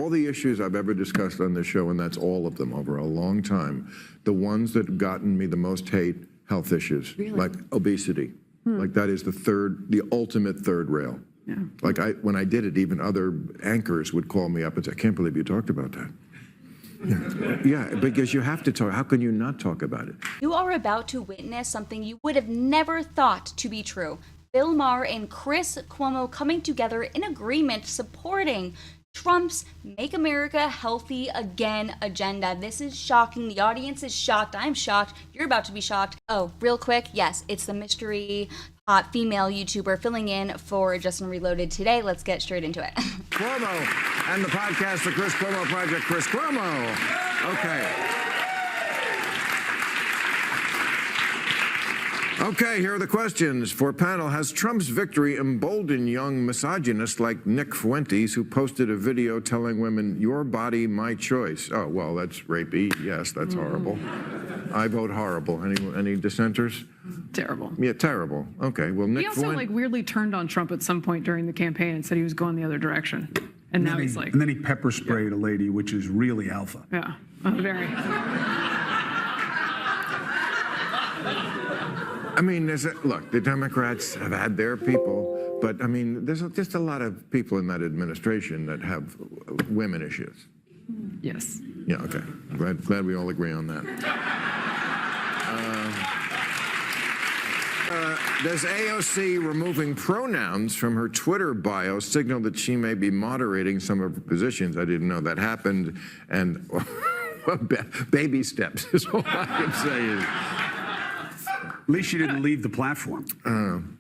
all the issues I've ever discussed on this show, and that's all of them over a long time, the ones that have gotten me the most hate, health issues, like obesity. Like that is the ultimate third rail. Yeah. Like when I did it, even other anchors would call me up and say, I can't believe you talked about that. Yeah, because you have to talk. How can you not talk about it? You are about to witness something you would have never thought to be true. Maher and Chris Cuomo coming together in agreement supporting Trump's Make America Healthy Again agenda. This is shocking. The audience is shocked. I'm shocked. You're about to be shocked. Oh, real quick. Yes, it's the mystery hot female YouTuber filling in for Justin Reloaded today. Let's get straight into it. Cuomo and the podcast, The Chris Cuomo Project, Chris Cuomo. Okay, here are the questions for panel. Has Trump's victory emboldened young misogynists like Nick Fuentes, who posted a video telling women, your body, my choice? Oh, well, that's rapey. Yes, that's horrible. I vote horrible. Any dissenters? Terrible. Yeah, terrible. Okay, well, Nick He also weirdly turned on Trump at some point during the campaign and said he was going the other direction. And now he's like... And then he pepper sprayed a lady, which is really alpha. Yeah, very... I mean, look, the Democrats have had their people, but I mean, there's just a lot of people in that administration that have women issues. Yes. Yeah, okay. Glad we all agree on that. Does AOC removing pronouns from her Twitter bio signal that she may be moderating some of her positions? I didn't know that happened, and baby steps is all I can say is. At least she didn't leave the platform.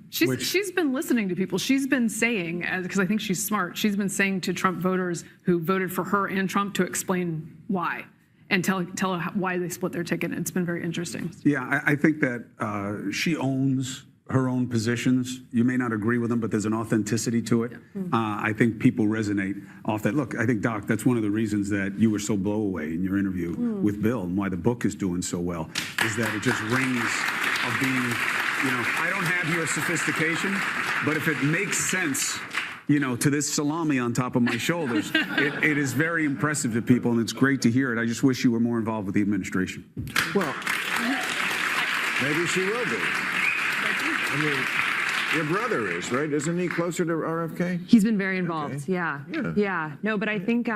She's been listening to people. She's been saying, because I think she's smart, she's been saying to Trump voters who voted for her and Trump to explain why and tell why they split their ticket. It's been very interesting. Yeah, I think that she owns her own positions. You may not agree with them, but there's an authenticity to it. I think people resonate off that. Look, I think, Doc, that's one of the reasons that you were so blow away in your interview with Bill and why the book is doing so well, is that it just rings of being, I don't have your sophistication, but if it makes sense, to this salami on top of my shoulders, it is very impressive to people, and it's great to hear it. I just wish you were more involved with the administration. Well, maybe she will be. I mean, your brother is, right? Isn't he closer to RFK? He's been very involved, Okay. yeah. No, but I think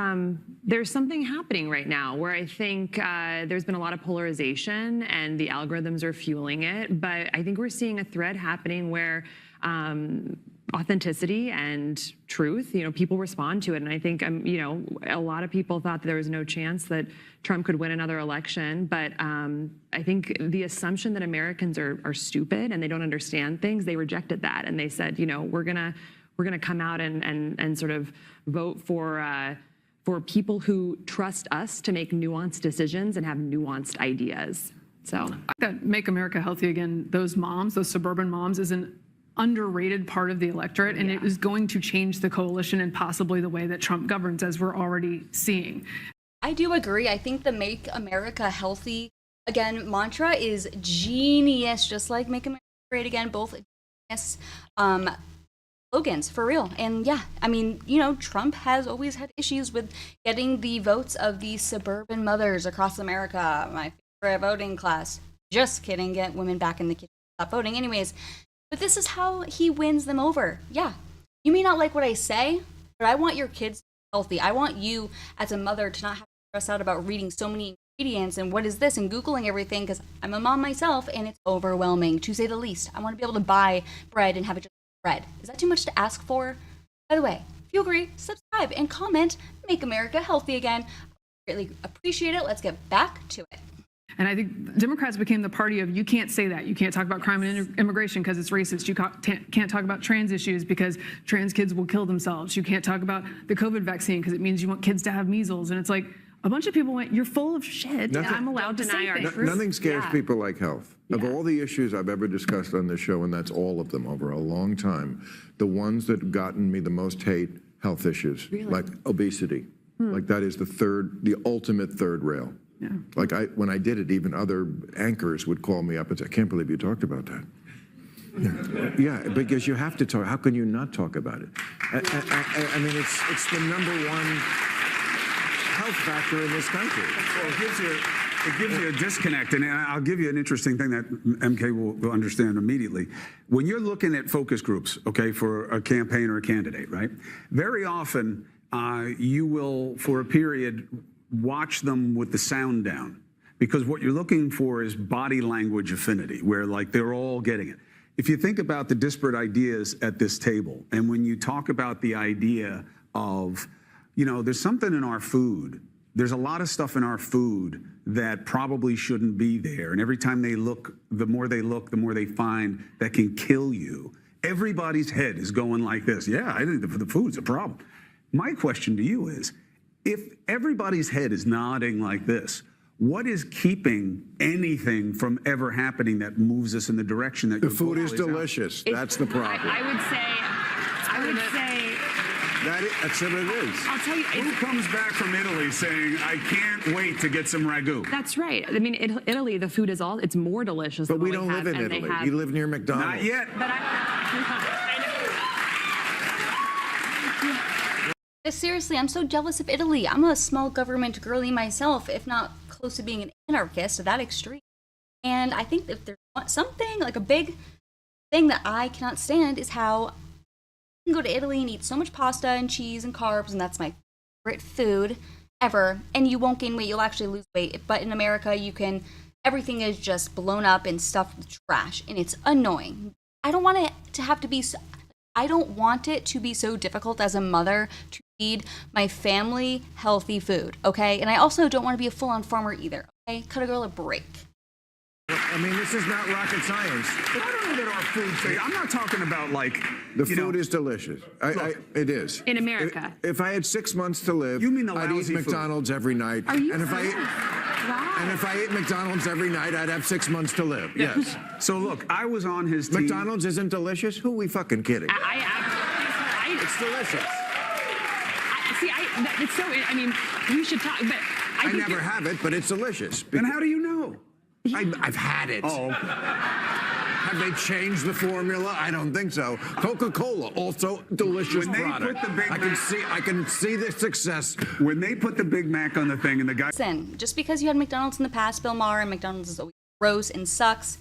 there's something happening right now where I think there's been a lot of polarization and the algorithms are fueling it. But I think we're seeing a thread happening where authenticity and truth, people respond to it. And I think, a lot of people thought that there was no chance that Trump could win another election. But I think the assumption that Americans are stupid and they don't understand things, they rejected that. And they said, we're gonna come out and sort of vote for people who trust us to make nuanced decisions and have nuanced ideas. So that Make America Healthy Again, those moms, those suburban moms, is an underrated part of the electorate, and it is going to change the coalition and possibly the way that Trump governs, as we're already seeing. I do agree. I think the Make America Healthy Again mantra is genius, just like Make America Great Again, both genius slogans, for real. And yeah, I mean, Trump has always had issues with getting the votes of the suburban mothers across America, my favorite voting class. Just kidding, get women back in the kitchen, stop voting. Anyways, but this is how he wins them over. Yeah, you may not like what I say, but I want your kids healthy. I want you as a mother to not have to stress out about reading so many ingredients and what is this and Googling everything, because I'm a mom myself and it's overwhelming, to say the least. I want to be able to buy bread and have it just bread. Is that too much to ask for? By the way, if you agree, subscribe and comment, Make America Healthy Again. I really appreciate it. Let's get back to it. And I think Democrats became the party of, you can't say that. You can't talk about crime and immigration because it's racist. You can't talk about trans issues because trans kids will kill themselves. You can't talk about the COVID vaccine because it means you want kids to have measles. And it's like, a bunch of people went, you're full of shit. Nothing, I'm allowed to say things. Nothing scares people like health. Of all the issues I've ever discussed on this show, and that's all of them over a long time, the ones that have gotten me the most hate, health issues, like obesity. Like that is the ultimate third rail. Yeah. Like when I did it, even other anchors would call me up and say, I can't believe you talked about that. Yeah, because you have to talk. How can you not talk about it? I mean, it's the number one. health factor in this country. Well, it gives you a disconnect, and I'll give you an interesting thing that MK will understand immediately. When you're looking at focus groups, okay, for a campaign or a candidate, right? Very often, you will, for a period, watch them with the sound down, because what you're looking for is body language affinity, where like they're all getting it. If you think about the disparate ideas at this table, and when you talk about the idea of, you know, there's something in our food. There's a lot of stuff in our food that probably shouldn't be there. And every time they look, the more they find that can kill you. Everybody's head is going like this. Yeah, I think the food's a problem. My question to you is, if everybody's head is nodding like this, what is keeping anything from ever happening that moves us in the direction that the food is delicious? That's the problem. I would say. That's what it is. I'll tell you. Who comes back from Italy saying, I can't wait to get some ragu? That's right. I mean, Italy, the food is it's more delicious. But than we what don't have, live in and they Italy. have- We live near McDonald's. Not yet. But Seriously, I'm so jealous of Italy. I'm a small government girly myself, if not close to being an anarchist to that extreme. And I think if there's something, like a big thing that I cannot stand, is how you can go to Italy and eat so much pasta and cheese and carbs, and that's my favorite food ever, and you won't gain weight, you'll actually lose weight. But in America, everything is just blown up and stuffed with trash, and it's annoying. I don't want it to have to be so, I don't want it to be so difficult as a mother to feed my family healthy food, okay? And I also don't want to be a full-on farmer either, okay? Cut a girl a break. I mean, this is not rocket science. But I don't know that our food, I'm not talking about like, The food is delicious. It is. In America. If I had 6 months to live, You mean the I'd eat lousy food. McDonald's every night. Are you and if I ate McDonald's every night, I'd have 6 months to live. Yes. So look, I was on his team. McDonald's isn't delicious? Who are we fucking kidding? It's delicious. It's so. I mean, we should talk. But I never have it, but it's delicious. And how do you know? I've had it. Oh. Have they changed the formula? I don't think so. Coca-Cola, also delicious When they product. put the Big I can Mac- see the success. When they put the Big Mac on the thing and the guy. Listen, just because you had McDonald's in the past, Bill Maher, and McDonald's is always gross and sucks,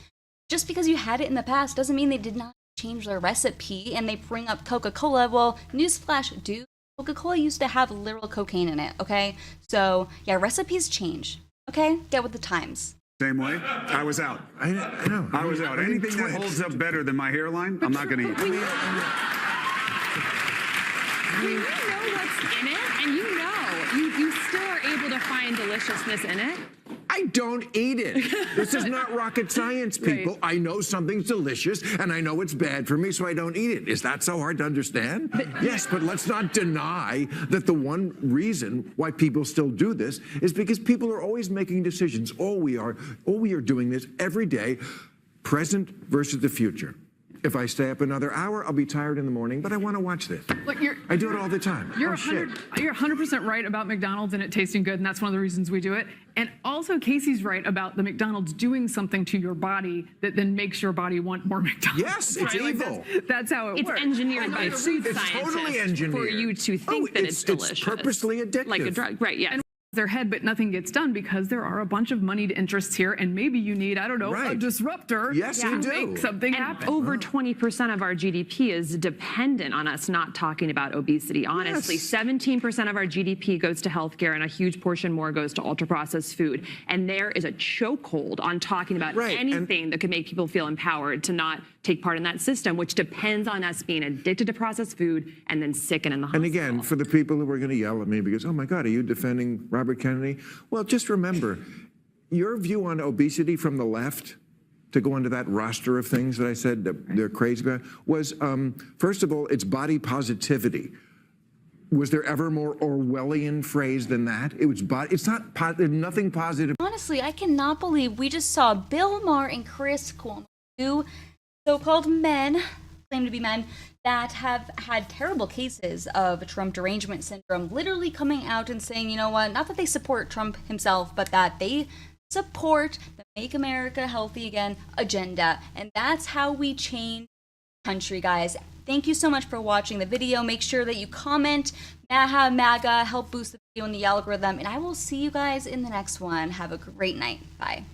just because you had it in the past doesn't mean they did not change their recipe and they bring up Coca-Cola. Well, newsflash, dude, Coca-Cola used to have literal cocaine in it, okay? So, yeah, recipes change, okay? Get with the times. Same way. I was out. I know. I was out. I mean, Anything that holds up better than my hairline, I'm not going to eat. We know what's in it, and you still are able to find deliciousness in it. I don't eat it. This is not rocket science, people. Right. I know something's delicious, and I know it's bad for me, so I don't eat it. Is that so hard to understand? Yes, but let's not deny that the one reason why people still do this is because people are always making decisions. All we are doing this every day, present versus the future. If I stay up another hour, I'll be tired in the morning, but I want to watch this. Look, I do it all the time. You're Oh, shit. 100% right about McDonald's and it tasting good, and that's one of the reasons we do it. And also, Casey's right about the McDonald's doing something to your body that then makes your body want more McDonald's. Yes, it's right? Like, evil. that's how it It's works. engineered by food It's scientists totally engineered. for you to think that it's delicious. It's purposely addictive. Like a drug, right? Yeah. Their head, but nothing gets done because there are a bunch of moneyed interests here, and maybe you need, I don't know, a Right. disruptor Yes, to you do. make something And happen. over 20% of our GDP is dependent on us not talking about obesity. Honestly, Yes. 17% of our GDP goes to healthcare, and a huge portion more goes to ultra-processed food. And there is a chokehold on talking about Right, and- anything that could make people feel empowered to not take part in that system, which depends on us being addicted to processed food and then sick and in the And hospital. again, for the people who are going to yell at me because, oh my God, are you defending Robert Kennedy? Well, just remember, your view on obesity from the left, to go into that roster of things that I said that they're crazy about, was, first of all, it's body positivity. Was there ever more Orwellian phrase than that? It was it's not nothing positive. Honestly, I cannot believe we just saw Bill Maher and Chris Cuomo, two so-called men, claim to be men, that have had terrible cases of Trump derangement syndrome, literally coming out and saying, you know what, not that they support Trump himself, but that they support the Make America Healthy Again agenda. And that's how we change the country, guys. Thank you so much for watching the video. Make sure that you comment, MAGA, help boost the video in the algorithm. And I will see you guys in the next one. Have a great night. Bye.